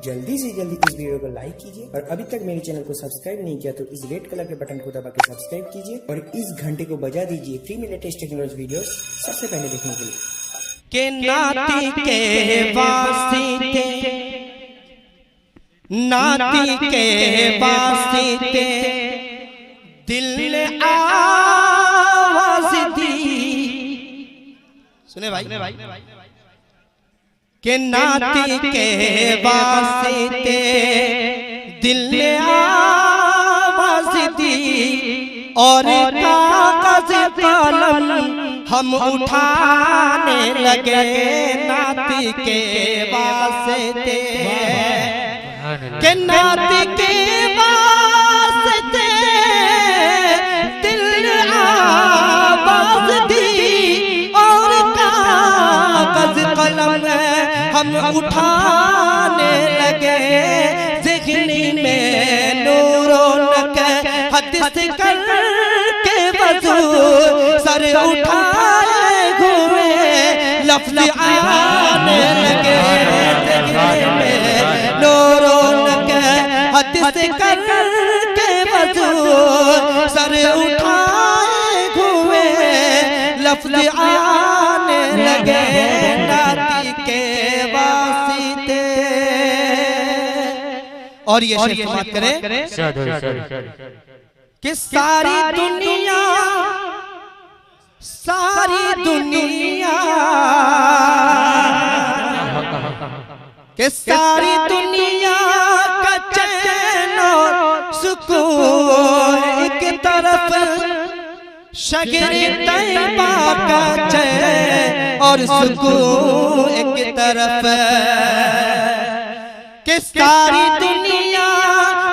जल्दी से जल्दी इस वीडियो को लाइक कीजिए और अभी तक मेरे चैनल को सब्सक्राइब नहीं किया तो इस रेड कलर के बटन को दबा के सब्सक्राइब कीजिए और इस घंटे को बजा दीजिए फ्री में लेटेस्ट टेक्नोलॉजी वीडियोस सबसे पहले देखने के लिए। के नाती के वास्ते नाती के वास्ते दिल ने आवाज दी। सुने भाई के नाती के वास्ते दिल ने आवाज दी और कागज कलम हम उठाने लगे नाती के वास्ते के नाती के वास्ते दिल ने आवाज दी और कागज कलम हम उठाने लगे। ज़िहनी में नूरों के हदीस करके वज़ू सर उठाए हुए लफ्ज़ आने लगे। ज़िहनी में नूरों के हदीस करके वज़ू सर उठाए हुए लफ्ज़ आने लगे नाती के वास्ते। और ये शेर बात करें कि सारी दुनिया कि सारी दुनिया का चैन और सुकून एक तरफ शगरी तैयबा का चैन और सुकून एक तरफ कि सारी दुनिया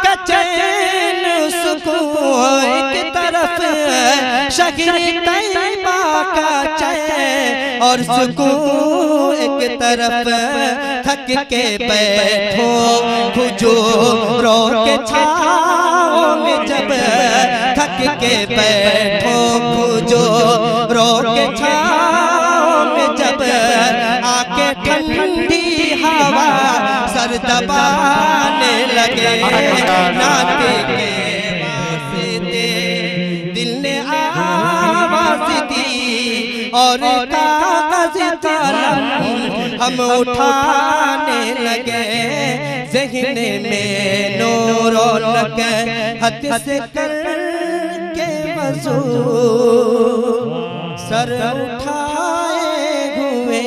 का चैन सुकून एक तरफ शगरी तैयबा का चैन और सुकून एक तरफ। थक के बैठो हुजूरों के छाँव में जब थक के बैठो हुजूरों के छाँव में जब आके ठंडी हवा सर दबाने लगे नाती के वास्ते दिल ने आवाज दी और कागज कलम हम उठाने लगे। ज़हन में नूरों के हदीस करके वज़ू सर उठाए हुए